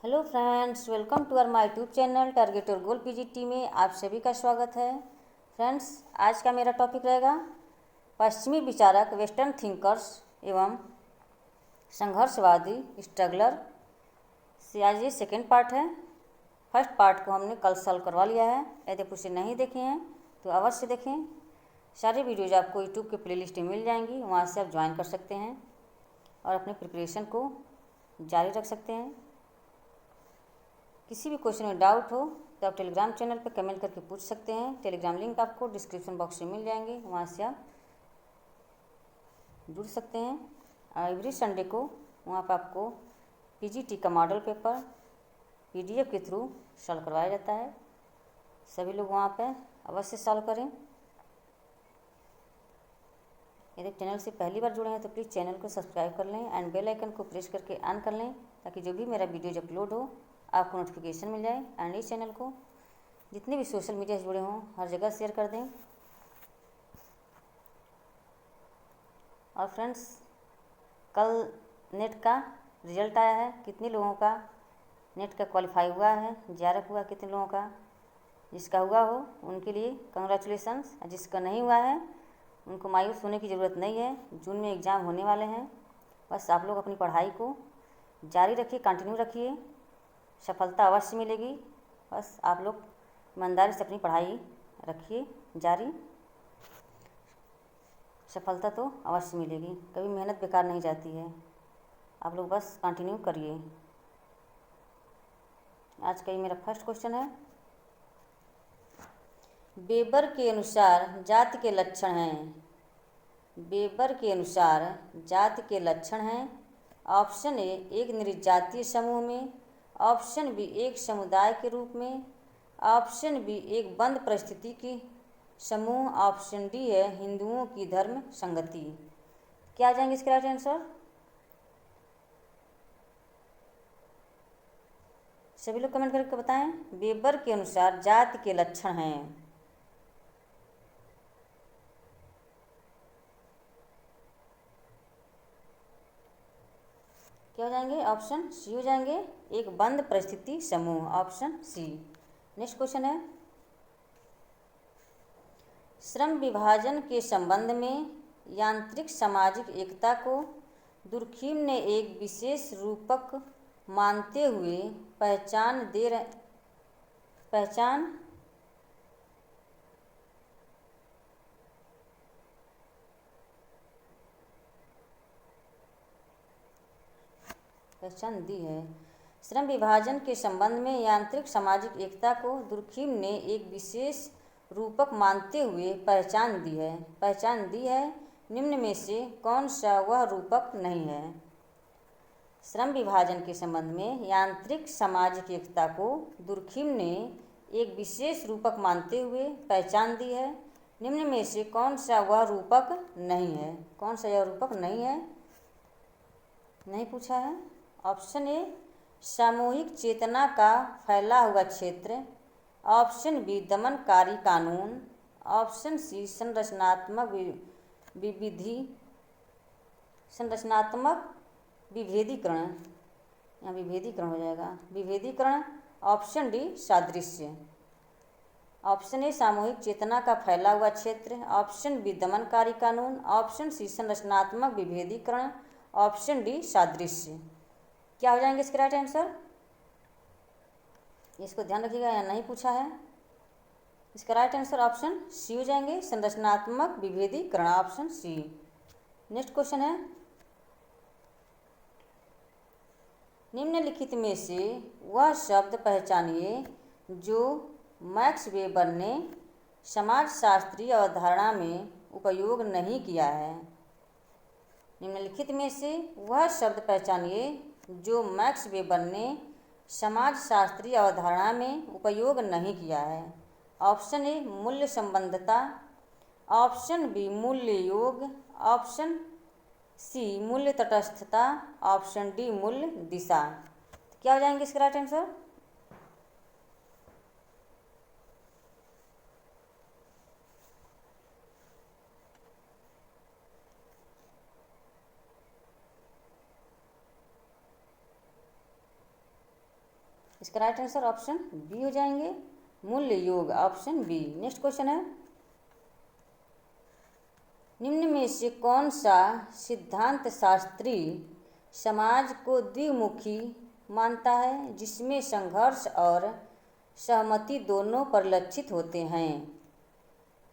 Hello friends, welcome to our my YouTube channel target और goal PGT में आप सभी का स्वागत है। फ्रेंड्स, आज का मेरा टॉपिक रहेगा पश्चिमी विचारक, वेस्टर्न थिंकर्स एवं संघर्षवादी स्ट्रगलर से आज ये सेकेंड पार्ट है। फर्स्ट पार्ट को हमने कल सॉल्व करवा लिया है। यदि आप उसे नहीं देखे हैं तो अवश्य देखें। सारी वीडियोज आपको यूट्यूब के प्लेलिस्ट में मिल जाएंगी, वहाँ से आप ज्वाइन कर सकते हैं और अपने प्रिपरेशन को जारी रख सकते हैं। किसी भी क्वेश्चन में डाउट हो तो आप टेलीग्राम चैनल पर कमेंट करके पूछ सकते हैं। टेलीग्राम लिंक आपको डिस्क्रिप्शन बॉक्स में मिल जाएंगे, वहाँ से आप जुड़ सकते हैं। एवरी संडे को वहाँ पर आपको पीजीटी का मॉडल पेपर पीडीएफ के थ्रू सॉल्व करवाया जाता है। सभी लोग वहाँ पर अवश्य सॉल्व करें। यदि चैनल से पहली बार जुड़े हैं तो प्लीज़ चैनल को सब्सक्राइब कर लें एंड बेल आइकन को प्रेस करके ऑन कर लें, ताकि जो भी मेरा वीडियोज अपलोड हो आपको नोटिफिकेशन मिल जाए। एंड इस चैनल को जितने भी सोशल मीडिया से जुड़े हों हर जगह शेयर कर दें। और फ्रेंड्स, कल नेट का रिजल्ट आया है। कितने लोगों का नेट का क्वालिफाई हुआ है, जेआरएफ हुआ कितने लोगों का? जिसका हुआ हो उनके लिए कंग्रेचुलेसन्स। जिसका नहीं हुआ है उनको मायूस होने की ज़रूरत नहीं है। जून में एग्ज़ाम होने वाले हैं। बस आप लोग अपनी पढ़ाई को जारी रखिए, कंटिन्यू रखिए, सफलता अवश्य मिलेगी। बस आप लोग ईमानदारी से अपनी पढ़ाई रखिए जारी, सफलता तो अवश्य मिलेगी। कभी मेहनत बेकार नहीं जाती है। आप लोग बस कंटिन्यू करिए। आज का ये मेरा फर्स्ट क्वेश्चन है। वेबर के अनुसार जाति के लक्षण हैं। वेबर के अनुसार जाति के लक्षण हैं। ऑप्शन ए, एक निर्जातीय समूह में। ऑप्शन बी, एक समुदाय के रूप में। ऑप्शन बी, एक बंद परिस्थिति की समूह। ऑप्शन डी है हिंदुओं की धर्म संगति। क्या आ जाएंगे इसके राइट आंसर? सभी लोग कमेंट करके बताएं। वेबर के अनुसार जाति के लक्षण हैं। क्या हो जाएंगे? ऑप्शन सी हो जाएंगे, एक बंद परिस्थिति समूह। Option C. नेक्स्ट क्वेश्चन है, श्रम विभाजन के संबंध में यांत्रिक सामाजिक एकता को दुर्खिम ने एक विशेष रूपक मानते हुए पहचान दी है। श्रम विभाजन के संबंध में यांत्रिक सामाजिक एकता को दुर्खिम ने एक विशेष रूपक मानते हुए पहचान दी है। निम्न में से कौन सा वह रूपक नहीं है? श्रम विभाजन के संबंध में यांत्रिक सामाजिक एकता को दुर्खिम ने एक विशेष रूपक मानते हुए पहचान दी है। निम्न में से कौन सा वह रूपक नहीं है? कौन सा यह रूपक नहीं है? नहीं पूछा है। ऑप्शन ए, सामूहिक चेतना का फैला हुआ क्षेत्र। ऑप्शन बी, दमनकारी कानून। ऑप्शन सी, संरचनात्मक विभेदीकरण। यहाँ विभेदीकरण हो जाएगा, विभेदीकरण। ऑप्शन डी, सादृश्य। ऑप्शन ए, सामूहिक चेतना का फैला हुआ क्षेत्र। ऑप्शन बी, दमनकारी कानून। ऑप्शन सी, संरचनात्मक विभेदीकरण। ऑप्शन डी, सादृश्य। क्या हो जाएंगे इसके राइट आंसर? इसको ध्यान रखिएगा, यहाँ नहीं पूछा है। इसका राइट आंसर ऑप्शन सी हो जाएंगे, संरचनात्मक विभेदीकरण। Option C. नेक्स्ट क्वेश्चन है, निम्नलिखित में से वह शब्द पहचानिए जो मैक्स वेबर ने समाजशास्त्रीय अवधारणा में उपयोग नहीं किया है। निम्नलिखित में से वह शब्द पहचानिए जो मैक्स वेबर ने समाजशास्त्रीय अवधारणा में उपयोग नहीं किया है। ऑप्शन ए, मूल्य संबंधता। ऑप्शन बी, मूल्य योग। ऑप्शन सी, मूल्य तटस्थता। ऑप्शन डी, मूल्य दिशा। क्या हो जाएंगे इसके राइट आंसर? इसका राइट आंसर ऑप्शन बी हो जाएंगे, मूल्य योग, ऑप्शन बी। नेक्स्ट क्वेश्चन है, निम्न में से कौन सा सिद्धांत शास्त्री समाज को द्विमुखी मानता है, जिसमें संघर्ष और सहमति दोनों परिलक्षित होते हैं?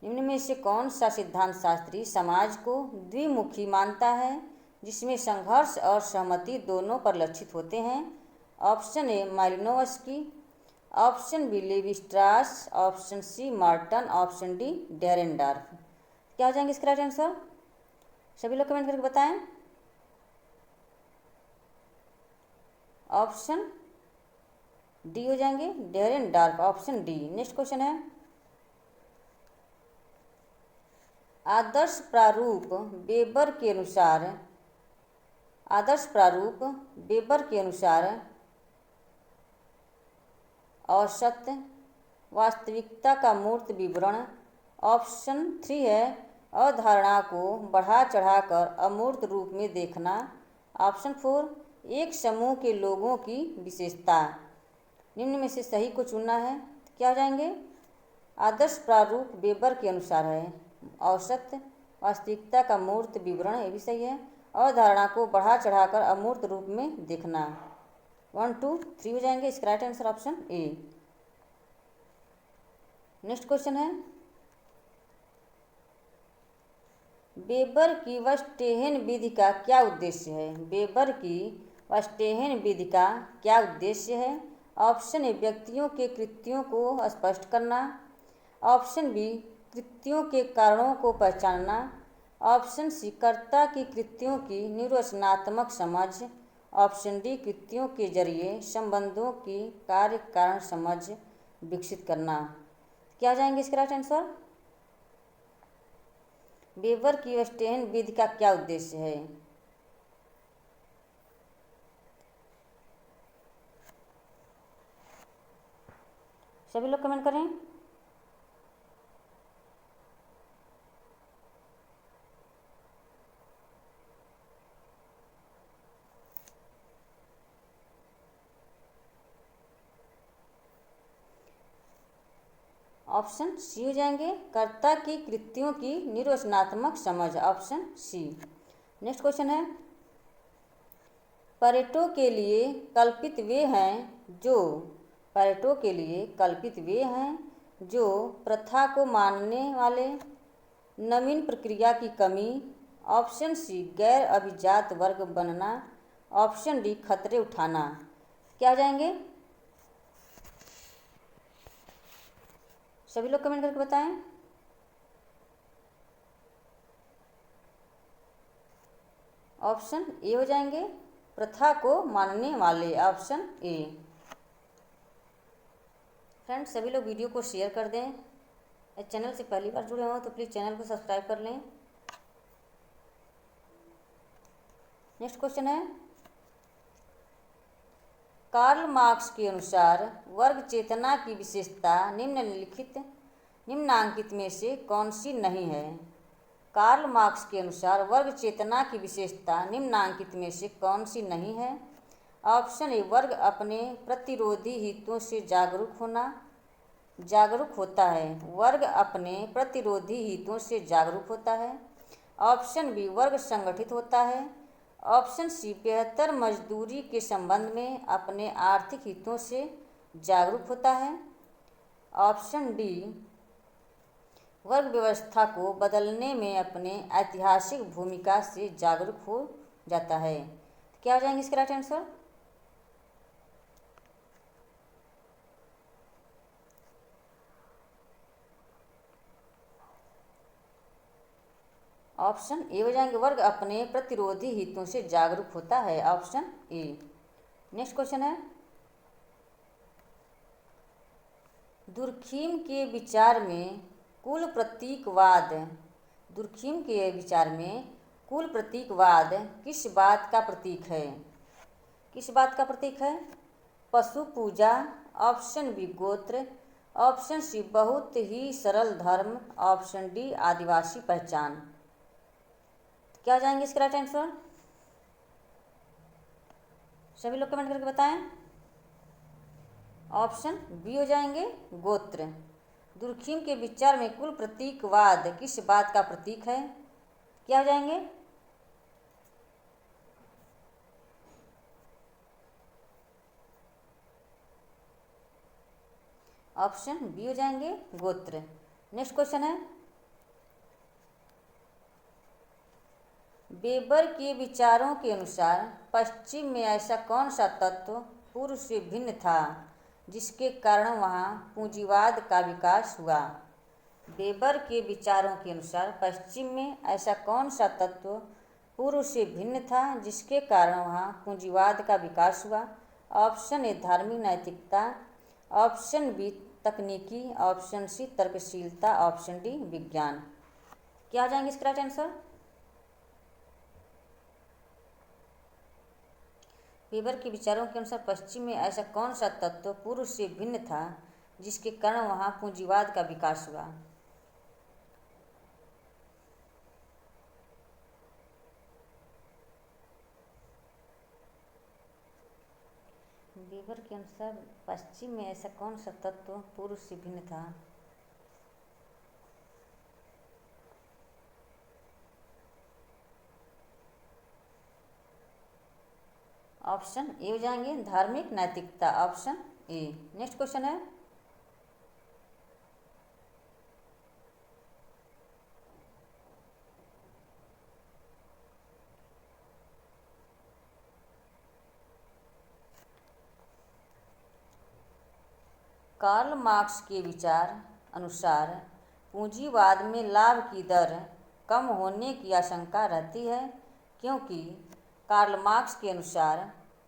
निम्न में से कौन सा सिद्धांत शास्त्री समाज को द्विमुखी मानता है, जिसमें संघर्ष और सहमति दोनों परिलक्षित होते हैं? Option A Malinowski, option B Levi Strauss, option C Merton, option D Dahrendorf. क्या हो जाएंगे इसका राइट आंसर? सभी लोग कमेंट करके बताएं। ऑप्शन डी हो जाएंगे, डेरेनडार्फ, ऑप्शन डी। नेक्स्ट क्वेश्चन है, आदर्श प्रारूप वेबर के अनुसार, आदर्श प्रारूप वेबर के अनुसार औसत वास्तविकता का मूर्त विवरण। ऑप्शन 3 है अवधारणा को बढ़ा चढ़ाकर अमूर्त रूप में देखना। ऑप्शन 4 एक समूह के लोगों की विशेषता। निम्न में से सही को चुनना है। क्या हो जाएंगे? आदर्श प्रारूप वेबर के अनुसार है औसत वास्तविकता का मूर्त विवरण, ये भी सही है। अवधारणा को बढ़ा चढ़ाकर अमूर्त रूप में देखना। 1 2 3 हो जाएंगे। इसका right answer option A. Next question है, वेबर की वेस्टेहेन विधि का क्या उद्देश्य है? वेबर की वेस्टेहेन विधि का क्या उद्देश्य है? ऑप्शन ए व्यक्तियों के कृत्यों को स्पष्ट करना, ऑप्शन बी कृत्यों के कारणों को पहचानना, ऑप्शन सी कर्ता की कृत्यों की निर्वचनात्मक समझ, ऑप्शन डी कृत्यों के जरिए संबंधों की कार्य कारण समझ विकसित करना। क्या जाएंगे इसका राइट आंसर? वेबर की वेस्टेहेन विधि का क्या उद्देश्य है? सभी लोग कमेंट करें। ऑप्शन सी हो जाएंगे, कर्ता की कृत्यों की निर्वचनात्मक समझ, ऑप्शन सी। नेक्स्ट क्वेश्चन है, परेटो के लिए कल्पित वे हैं जो, परेटो के लिए कल्पित वे हैं जो प्रथा को मानने वाले, नवीन प्रक्रिया की कमी, ऑप्शन सी गैर अभिजात वर्ग बनना, ऑप्शन डी खतरे उठाना। क्या हो जाएंगे? सभी लोग कमेंट करके बताएं। ऑप्शन ए हो जाएंगे, प्रथा को मानने वाले, ऑप्शन ए। फ्रेंड्स सभी लोग वीडियो को शेयर कर दें। इस चैनल से पहली बार जुड़े हो तो प्लीज़ चैनल को सब्सक्राइब कर लें। नेक्स्ट क्वेश्चन है, कार्ल मार्क्स के अनुसार वर्ग चेतना की विशेषता निम्नांकित में से कौन सी नहीं है? कार्ल मार्क्स के अनुसार वर्ग चेतना की विशेषता निम्नांकित में से कौन सी नहीं है? ऑप्शन ए वर्ग अपने प्रतिरोधी हितों से जागरूक होता है, वर्ग अपने प्रतिरोधी हितों से जागरूक होता है, ऑप्शन बी वर्ग संगठित होता है, ऑप्शन सी बेहतर मजदूरी के संबंध में अपने आर्थिक हितों से जागरूक होता है, ऑप्शन डी वर्ग व्यवस्था को बदलने में अपने ऐतिहासिक भूमिका से जागरूक हो जाता है। क्या हो जाएंगे इसके राइट आंसर? ऑप्शन ए हो जाएंगे, वर्ग अपने प्रतिरोधी हितों से जागरूक होता है, ऑप्शन ए। नेक्स्ट क्वेश्चन है, दुर्खीम के विचार में कुल प्रतीकवाद किस बात का प्रतीक है? किस बात का प्रतीक है? पशु पूजा, ऑप्शन बी गोत्र, ऑप्शन सी बहुत ही सरल धर्म, ऑप्शन डी आदिवासी पहचान। क्या हो जाएंगे इसका राइट आंसर? सभी लोग कमेंट करके बताएं। ऑप्शन बी हो जाएंगे गोत्र। दुर्खिम के विचार में कुल प्रतीकवाद किस बात का प्रतीक है? क्या हो जाएंगे? ऑप्शन बी हो जाएंगे गोत्र। नेक्स्ट क्वेश्चन है, वेबर के विचारों के अनुसार पश्चिम में ऐसा कौन सा तत्व पूर्व से भिन्न था जिसके कारण वहाँ पूंजीवाद का विकास हुआ? वेबर के विचारों के अनुसार पश्चिम में ऐसा कौन सा तत्व पूर्व से भिन्न था जिसके कारण वहाँ पूंजीवाद का विकास हुआ? ऑप्शन ए धार्मिक नैतिकता, ऑप्शन बी तकनीकी, ऑप्शन सी तर्कशीलता, ऑप्शन डी विज्ञान। क्या हो जाएंगे इसका राइट आंसर? वेबर के विचारों के अनुसार पश्चिम में ऐसा कौन सा तत्व पूर्व से भिन्न था जिसके कारण वहाँ पूंजीवाद का विकास हुआ? वेबर के अनुसार पश्चिम में ऐसा कौन सा तत्व पूर्व से भिन्न था? ऑप्शन ए हो जाएंगे धार्मिक नैतिकता, ऑप्शन ए। नेक्स्ट क्वेश्चन है, कार्ल मार्क्स के विचार अनुसार पूंजीवाद में लाभ की दर कम होने की आशंका रहती है क्योंकि कार्ल मार्क्स के अनुसार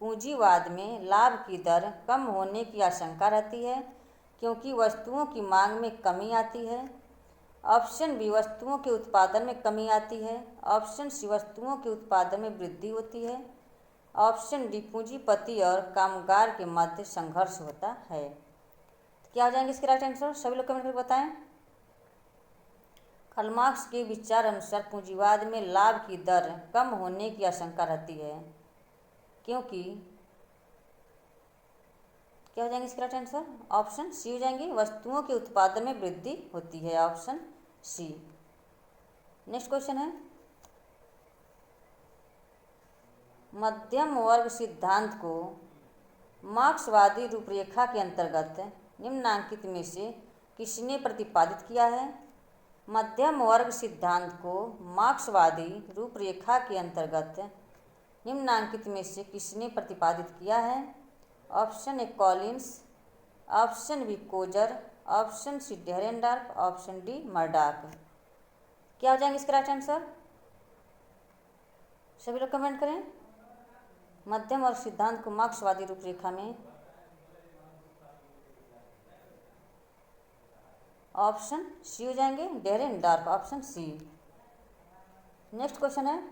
पूंजीवाद में लाभ की दर कम होने की आशंका रहती है क्योंकि वस्तुओं की मांग में कमी आती है। ऑप्शन बी वस्तुओं के उत्पादन में कमी आती है, ऑप्शन सी वस्तुओं के उत्पादन में वृद्धि होती है, ऑप्शन डी पूंजीपति और कामगार के मध्य संघर्ष होता है। क्या हो जाएंगे इसके राइट आंसर? सभी लोग कमेंट करके बताएं। कार्ल मार्क्स के विचार अनुसार पूंजीवाद में लाभ की दर कम होने की आशंका रहती है क्योंकि क्या हो जाएंगे इसके राइट आंसर? ऑप्शन सी हो जाएंगे वस्तुओं के उत्पादन में वृद्धि होती है, ऑप्शन सी। नेक्स्ट क्वेश्चन है, मध्यम वर्ग सिद्धांत को मार्क्सवादी रूपरेखा के अंतर्गत निम्नांकित में से किसने प्रतिपादित किया है? मध्यम वर्ग सिद्धांत को मार्क्सवादी रूपरेखा के अंतर्गत निम्नांकित में से किसने प्रतिपादित किया है? Option A Collins, option B Coser, option C Dahrendorf, option D Murdock. क्या हो जाएंगे इसका राइट आंसर? सभी लोग कमेंट करें। मध्यम वर्ग सिद्धांत को मार्क्सवादी रूपरेखा में ऑप्शन सी हो जाएंगे डेरेनडार्फ, ऑप्शन सी। नेक्स्ट क्वेश्चन है,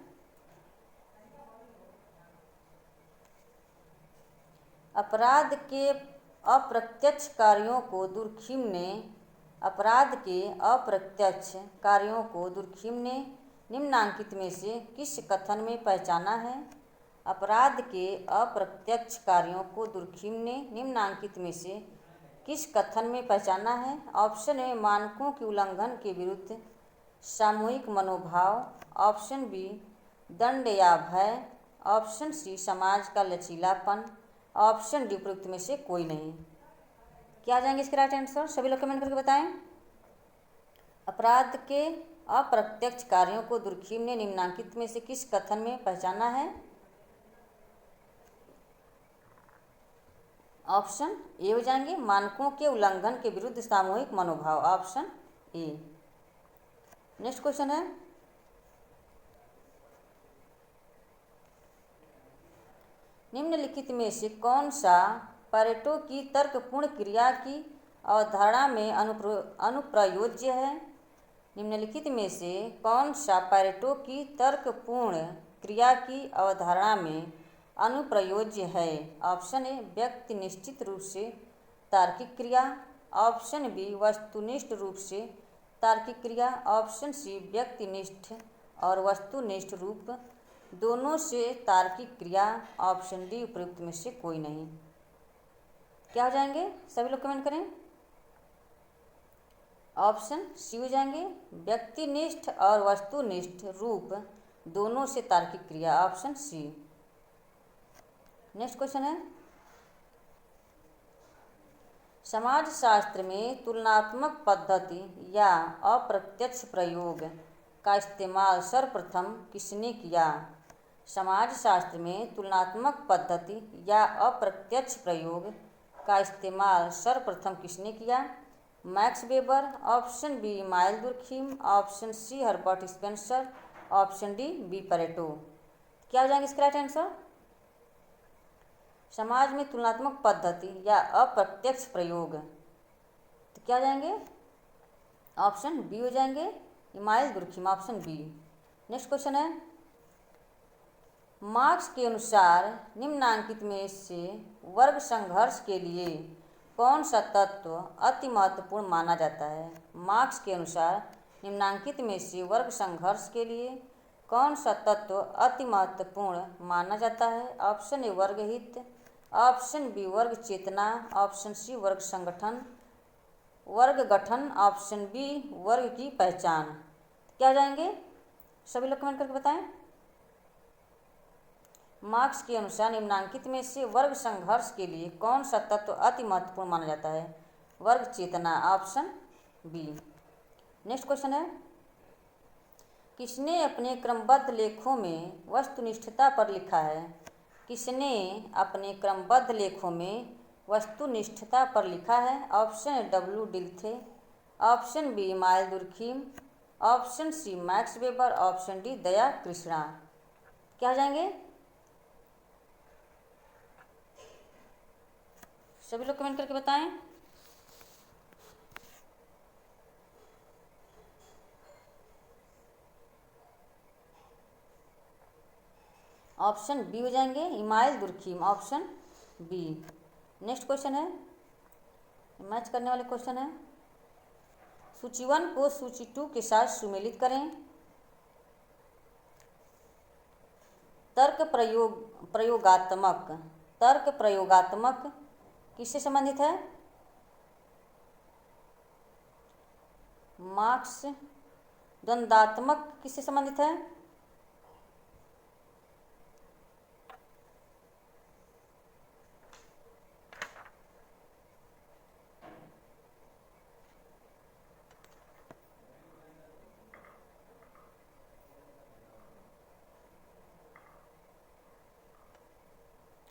अपराध के अप्रत्यक्ष कार्यों को दुर्खिम ने निम्नांकित में से किस कथन में पहचाना है? अपराध के अप्रत्यक्ष कार्यों को दुर्खिम ने निम्नांकित में से किस कथन में पहचाना है? ऑप्शन ए मानकों के उल्लंघन के विरुद्ध सामूहिक मनोभाव, ऑप्शन बी दंड या भय, ऑप्शन सी समाज का लचीलापन, ऑप्शन डी उपयुक्त में से कोई नहीं। क्या आ जाएंगे इसके राइट आंसर? सभी लोग कमेंट करके बताएं। अपराध के अप्रत्यक्ष कार्यों को दुर्खिम ने निम्नांकित में से किस कथन में पहचाना है? ऑप्शन ए हो जाएंगे मानकों के उल्लंघन के विरुद्ध सामूहिक मनोभाव, ऑप्शन ए। नेक्स्ट क्वेश्चन है, निम्नलिखित में से कौन सा पैरेटो की तर्कपूर्ण क्रिया की अवधारणा में अनुप्रयोज्य है? निम्नलिखित में से कौन सा पैरेटो की तर्कपूर्ण क्रिया की अवधारणा में अनुप्रयोज्य है? ऑप्शन ए व्यक्ति निश्चित रूप से तार्किक क्रिया, ऑप्शन बी वस्तुनिष्ठ रूप से तार्किक क्रिया, ऑप्शन सी व्यक्तिनिष्ठ और वस्तुनिष्ठ रूप दोनों से तार्किक क्रिया, ऑप्शन डी उपयुक्त में से कोई नहीं। क्या हो जाएंगे, सभी लोग कमेंट करें। ऑप्शन सी हो जाएंगे, व्यक्तिनिष्ठ और वस्तुनिष्ठ रूप दोनों से तार्किक क्रिया, ऑप्शन सी। नेक्स्ट क्वेश्चन है, समाजशास्त्र में तुलनात्मक पद्धति या अप्रत्यक्ष प्रयोग का इस्तेमाल सर्वप्रथम किसने किया। समाजशास्त्र में तुलनात्मक पद्धति या अप्रत्यक्ष प्रयोग का इस्तेमाल सर्वप्रथम किसने किया। Max Weber, option B Emmanuel Durkheim, option C Herbert Spencer, option D B Pareto. क्या हो जाएंगे इसका राइट आंसर। समाज में तुलनात्मक पद्धति या अप्रत्यक्ष प्रयोग, तो क्या हो जाएंगे, ऑप्शन बी हो जाएंगे, Emmanuel Durkheim, option B. Next question है, मार्क्स के अनुसार निम्नांकित में से वर्ग संघर्ष के लिए कौन सा तत्व अति महत्वपूर्ण माना जाता है। मार्क्स के अनुसार निम्नांकित में से वर्ग संघर्ष के लिए कौन सा तत्व अति महत्वपूर्ण माना जाता है। ऑप्शन ए वर्ग हित, ऑप्शन बी वर्ग चेतना, ऑप्शन सी वर्ग संगठन वर्ग गठन, ऑप्शन बी वर्ग की पहचान। क्या हो जाएंगे, सभी लोग कमेंट करके बताएं। मार्क्स के अनुसार निम्नांकित में से वर्ग संघर्ष के लिए कौन सा तत्व अति महत्वपूर्ण माना जाता है। वर्ग चेतना, ऑप्शन बी। नेक्स्ट क्वेश्चन है, किसने अपने क्रमबद्ध लेखों में वस्तुनिष्ठता पर लिखा है। किसने अपने क्रमबद्ध लेखों में वस्तुनिष्ठता पर लिखा है। Option A W Dilthey, option B Emmanuel Durkheim, option C Max Weber, option D Daya Krishna. क्या हो जाएंगे, सभी लोग कमेंट करके बताएं। ऑप्शन बी हो जाएंगे, Emmanuel Durkheim, option B. Next question है, मैच करने वाले क्वेश्चन है, सूची 1 को सूची 2 के साथ सुमेलित करें। तर्क प्रयोगात्मक किससे संबंधित है। मार्क्स द्वंद्वात्मक किससे संबंधित है।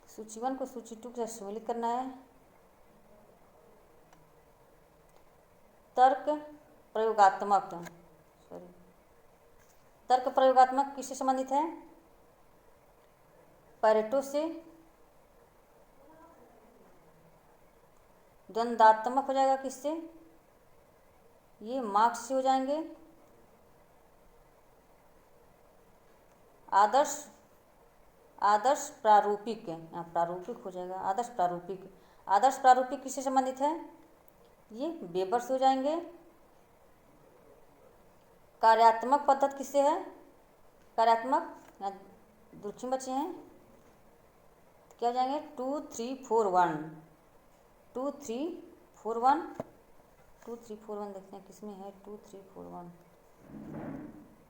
सूची 1 को सूची 2 के साथ सम्मिलित करना है। तर्क प्रयोगात्मक किससे संबंधित है। पैरेटो से। द्वंद्वात्मक हो जाएगा किससे, ये मार्क्स से हो जाएंगे। आदर्श प्रारूपिक, यहाँ प्रारूपिक हो जाएगा, आदर्श प्रारूपिक किससे संबंधित है, ये वेबर से हो जाएंगे। कार्यात्मक पद्धति किससे है, कार्यात्मक, यहाँ दुर्खीम बचे हैं, क्या हो जाएंगे 2 3 4 1, 2 3 4 1, 2 3 4 1 देखते हैं किसमें है, 2 3 4 1,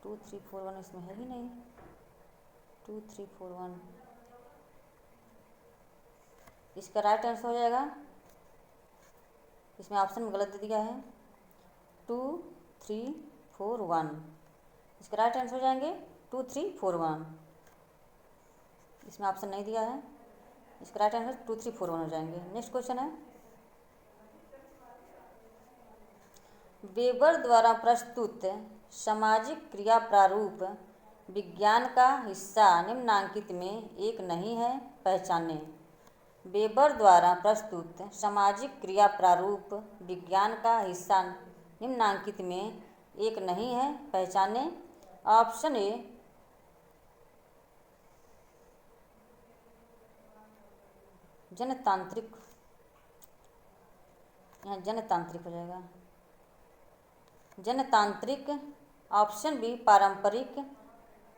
2 3 4 1 इसमें है ही नहीं, 2 3 4 1 इसका राइट आंसर हो जाएगा, इसमें ऑप्शन में गलत दे दिया है, 2 3 4 1 इसका राइट आंसर हो जाएंगे 2 3 4 1, इसमें ऑप्शन नहीं दिया है, इसका राइट आंसर 2 3 4 1 हो जाएंगे। नेक्स्ट क्वेश्चन है, वेबर द्वारा प्रस्तुत सामाजिक क्रिया प्रारूप विज्ञान का हिस्सा निम्नांकित में एक नहीं है, पहचाने। वेबर द्वारा प्रस्तुत सामाजिक क्रिया प्रारूप विज्ञान का हिस्सा निम्नांकित में एक नहीं है, पहचाने। ऑप्शन ए जनतांत्रिक, यहाँ जनतांत्रिक हो जाएगा, जनतांत्रिक, ऑप्शन बी पारंपरिक,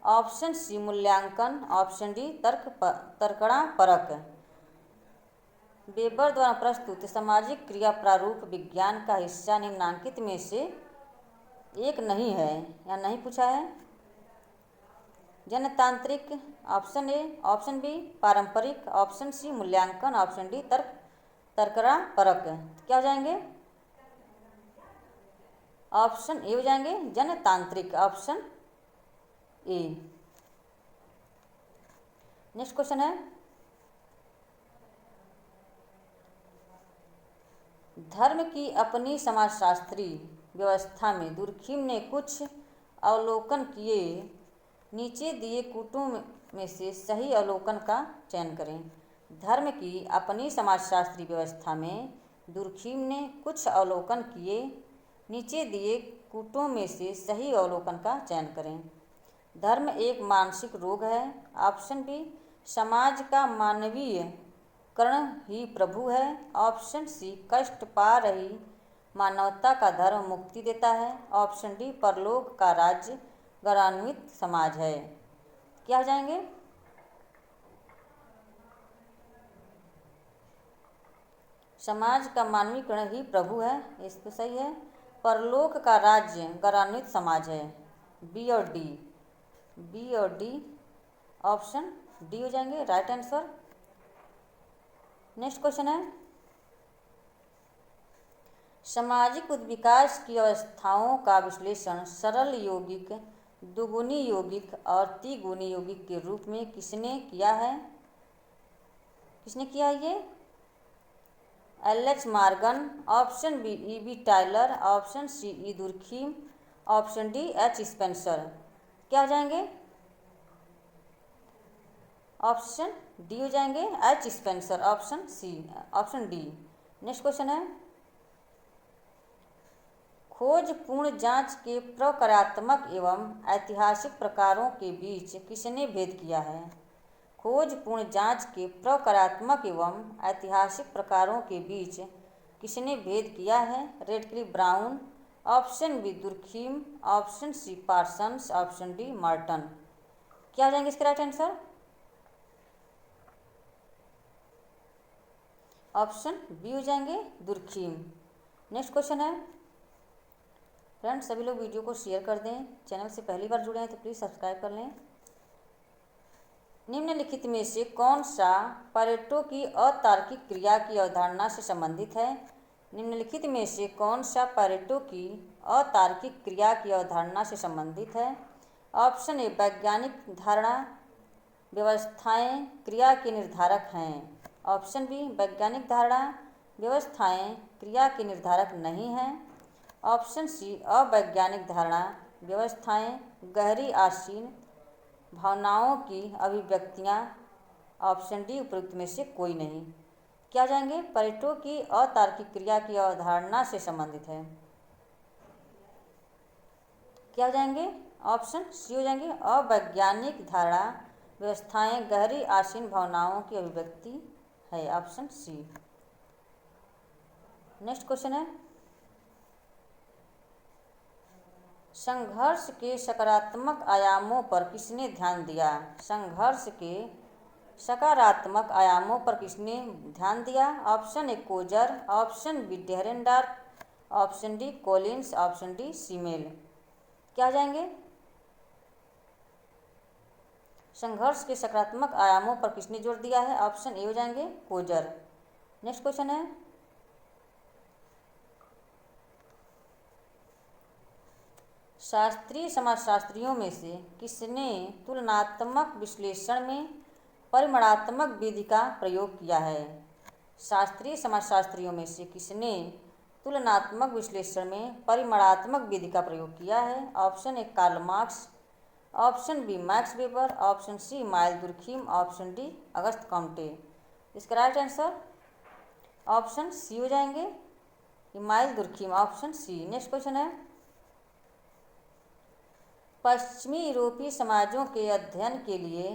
ऑप्शन सी मूल्यांकन, ऑप्शन डी तर्कणा परक। वेबर द्वारा प्रस्तुत सामाजिक क्रिया प्रारूप विज्ञान का हिस्सा निम्नांकित में से एक नहीं है या नहीं पूछा है। जनतांत्रिक ऑप्शन ए, ऑप्शन बी पारंपरिक, ऑप्शन सी मूल्यांकन, ऑप्शन डी तर्करा परक। क्या हो जाएंगे? ऑप्शन ए हो जाएंगे जनतांत्रिक, ऑप्शन ए। नेक्स्ट क्वेश्चन है, धर्म की अपनी समाजशास्त्री व्यवस्था में दुर्खिम ने कुछ अवलोकन किए, नीचे दिए कूटों में से सही अवलोकन का चयन करें। धर्म की अपनी समाजशास्त्री व्यवस्था में दुर्खिम ने कुछ अवलोकन किए, नीचे दिए कूटों में से सही अवलोकन का चयन करें। धर्म एक मानसिक रोग है, ऑप्शन बी समाज का मानवीय कर्ण ही प्रभु है, ऑप्शन सी कष्ट पा रही मानवता का धर्म मुक्ति देता है, ऑप्शन डी परलोक का राज्य गौरवान्वित समाज है। क्या हो जाएंगे? समाज का मानवीकरण ही प्रभु है, इस तो सही है। परलोक का राज्य गौरवान्वित समाज है, बी और डी, बी और डी, ऑप्शन डी हो जाएंगे राइट आंसर। नेक्स्ट क्वेश्चन है, सामाजिक उद्विकास की अवस्थाओं का विश्लेषण सरल यौगिक, दुगुनी यौगिक और तिगुनी यौगिक के रूप में किसने किया है? किसने किया है ये? L H. Morgan, option B E B. Tylor, option C E. Durkheim, option D H. Spencer. क्या हो जाएंगे? ऑप्शन डी हो जाएंगे H. Spencer, option C, option D. Next question है, खोजपूर्ण जांच के प्रकारात्मक एवं ऐतिहासिक प्रकारों के बीच किसने भेद किया है? खोजपूर्ण जांच के प्रकारात्मक एवं ऐतिहासिक प्रकारों के बीच किसने भेद किया है? Radcliffe Brown, option B Durkheim, option C Parsons, option D Merton. क्या हो जाएंगे इसके राइट आंसर? ऑप्शन बी हो जाएंगे दुर्खिम। नेक्स्ट क्वेश्चन है, फ्रेंड्स सभी लोग वीडियो को शेयर कर दें, चैनल से पहली बार जुड़े हैं तो प्लीज़ सब्सक्राइब कर लें। निम्नलिखित में से कौन सा पैरेटो की अतार्किक क्रिया की अवधारणा से संबंधित है? निम्नलिखित में से कौन सा पैरेटो की अतार्किक क्रिया की अवधारणा से संबंधित है? ऑप्शन ए वैज्ञानिक धारणा व्यवस्थाएं क्रिया के निर्धारक हैं, ऑप्शन बी वैज्ञानिक धारणा व्यवस्थाएं क्रिया के निर्धारक नहीं हैं, ऑप्शन सी अवैज्ञानिक धारणा व्यवस्थाएं गहरी आसीन भावनाओं की अभिव्यक्तियां, ऑप्शन डी उपयुक्त में से कोई नहीं। क्या जाएंगे? पैरेटो की अतार्किक क्रिया की अवधारणा से संबंधित है। क्या जाएंगे? ऑप्शन सी हो जाएंगे अवैज्ञानिक धारणा व्यवस्थाएं गहरी आसीन भावनाओं की अभिव्यक्ति है, ऑप्शन सी। नेक्स्ट क्वेश्चन है, संघर्ष के सकारात्मक आयामों पर किसने ध्यान दिया? संघर्ष के सकारात्मक आयामों पर किसने ध्यान दिया? Option A Coser, option B Dahrendorf, option D Collins, option D Simmel. क्या जाएंगे? संघर्ष के सकारात्मक आयामों पर किसने जोर दिया है? ऑप्शन ए हो जाएंगे कोजर। नेक्स्ट क्वेश्चन है, शास्त्रीय समाजशास्त्रियों में से किसने तुलनात्मक विश्लेषण में परिमाणात्मक विधि का प्रयोग किया है? शास्त्रीय समाजशास्त्रियों में से किसने तुलनात्मक विश्लेषण में परिमाणात्मक विधि का प्रयोग किया है? Option A Karl Marx, option B Max Weber, option C Emile Durkheim, option D Auguste Comte. इसका राइट आंसर ऑप्शन सी हो जाएंगे Emile Durkheim, option C. Next question है, पश्चिमी यूरोपीय समाजों के अध्ययन के लिए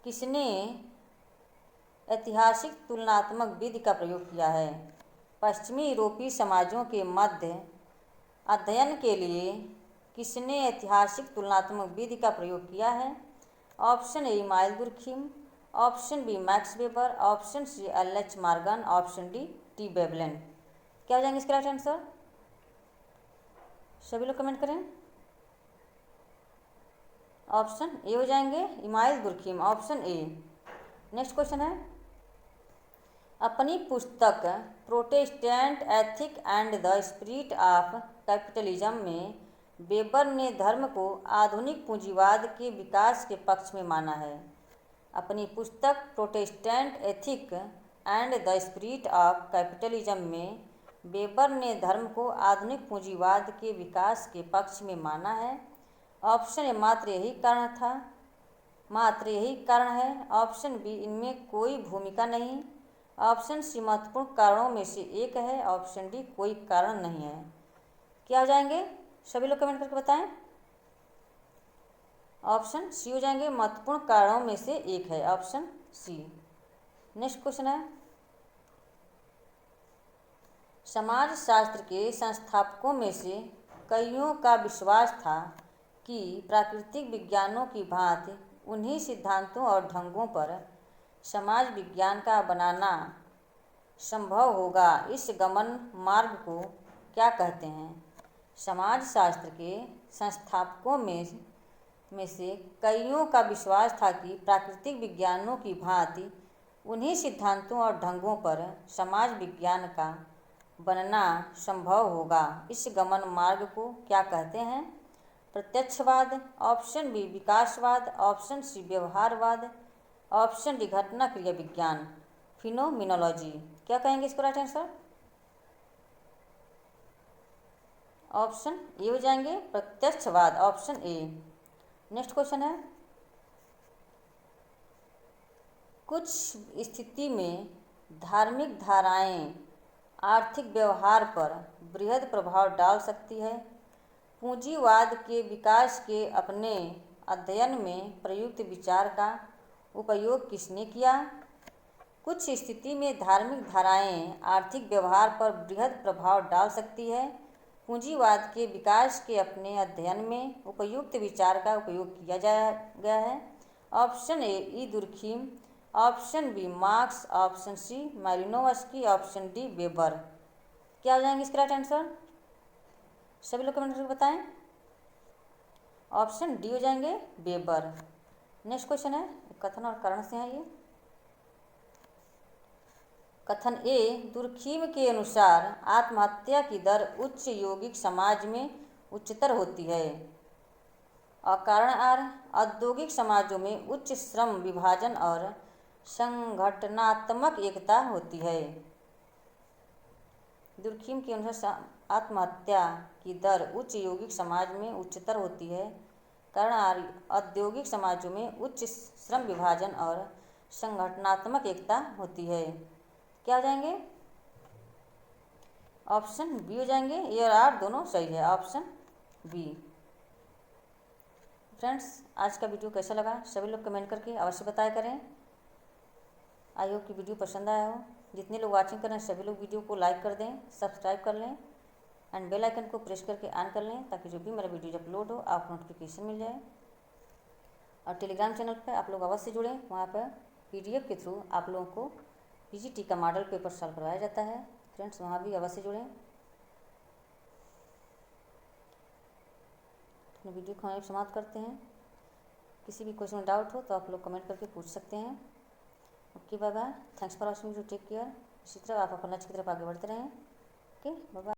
किसने ऐतिहासिक तुलनात्मक विधि का प्रयोग किया है? पश्चिमी यूरोपीय समाजों के मध्य अध्ययन के लिए किसने ऐतिहासिक तुलनात्मक विधि का प्रयोग किया है? Option A Emile Durkheim, option B Max Weber, option C L H. Morgan, option D T Veblen. क्या हो जाएंगे इसका राइट आंसर? सभी लोग कमेंट करें। ऑप्शन ए हो जाएंगे email Durkheim, option A. Next question है, अपनी पुस्तक Protestant ethic and the spirit of capitalism में वेबर ने धर्म को आधुनिक पूंजीवाद के विकास के पक्ष में माना है। अपनी पुस्तक Protestant ethic and the spirit of capitalism में वेबर ने धर्म को आधुनिक पूंजीवाद के विकास के पक्ष में माना है। ऑप्शन ए मात्र यही कारण है, ऑप्शन बी इनमें कोई भूमिका नहीं, ऑप्शन सी महत्वपूर्ण कारणों में से एक है, ऑप्शन डी कोई कारण नहीं है। क्या हो जाएंगे सभी लोग कमेंट करके बताएं। ऑप्शन सी हो जाएंगे महत्वपूर्ण कारणों में से एक है, ऑप्शन सी। नेक्स्ट क्वेश्चन है, समाजशास्त्र के संस्थापकों में से कईयों का विश्वास था कि प्राकृतिक विज्ञानों की भांति उन्हीं सिद्धांतों और ढंगों पर समाज विज्ञान का बनाना संभव होगा। इस गमन मार्ग को क्या कहते हैं? समाजशास्त्र के संस्थापकों में से कईयों का विश्वास था कि प्राकृतिक विज्ञानों की भांति उन्हीं सिद्धांतों और ढंगों पर समाज विज्ञान का बनना संभव होगा। इस गमन मार्ग को क्या कहते हैं? प्रत्यक्षवाद, ऑप्शन बी विकासवाद, ऑप्शन सी व्यवहारवाद, ऑप्शन डी घटना क्रिया विज्ञान, फिनोमिनोलॉजी। क्या कहेंगे इसको राइट आंसर? ऑप्शन ए हो जाएंगे प्रत्यक्षवाद, ऑप्शन ए। नेक्स्ट क्वेश्चन है, कुछ स्थिति में धार्मिक धाराएं आर्थिक व्यवहार पर बृहद प्रभाव डाल सकती है। पूंजीवाद के विकास के अपने अध्ययन में प्रयुक्त विचार का उपयोग किसने किया? कुछ स्थिति में धार्मिक धाराएं आर्थिक व्यवहार पर बृहद प्रभाव डाल सकती है। पूंजीवाद के विकास के अपने अध्ययन में उपयुक्त विचार का उपयोग किया गया है। Option A E Durkheim, option B Marx, option C Malinowski, option D Weber. क्या हो जाएंगे इसका राइट आंसर? सभी लोग कमेंट करके बताएं। ऑप्शन डी हो जाएंगे वेबर। नेक्स्ट क्वेश्चन है, कथन और कारण से है ये। कथन ए, दुर्खीम के अनुसार आत्महत्या की दर उच्च यौगिक समाज में उच्चतर होती है। और कारण आर, औद्योगिक समाजों में उच्च श्रम विभाजन और संगठनात्मक एकता होती है। दुर्खीम के अनुसार आत्महत्या की दर उच्च यौगिक समाज में उच्चतर होती है। कारण आर, औद्योगिक समाजों में उच्च श्रम विभाजन और संगठनात्मक एकता होती है। क्या हो जाएंगे? ऑप्शन बी हो जाएंगे, ए और आर दोनों सही है, ऑप्शन बी। फ्रेंड्स, आज का वीडियो कैसा लगा सभी लोग कमेंट करके अवश्य बताया करें। आई होप कि वीडियो पसंद आया हो। जितने लोग वाचिंग कर रहे हैं सभी लोग वीडियो को लाइक कर दें, सब्सक्राइब कर लें एंड बेल आइकन को प्रेस करके ऑन कर लें, ताकि जो भी मेरा वीडियो अपलोड हो आपको नोटिफिकेशन मिल जाए। और टेलीग्राम चैनल पर आप लोग अवश्य जुड़ें, वहाँ पर PDF के थ्रू आप लोगों को PGT का मॉडल पेपर सॉल्व करवाया जाता है। फ्रेंड्स, वहाँ भी अवश्य जुड़ें। अपने वीडियो को हम समाप्त करते हैं। किसी भी क्वेश्चन में डाउट हो तो आप लोग कमेंट करके पूछ सकते हैं। Okay, bye bye, thanks for watching, take care. इसी तरह आप अपना लक्ष्य की तरफ आगे बढ़ते रहें। Okay, bye bye.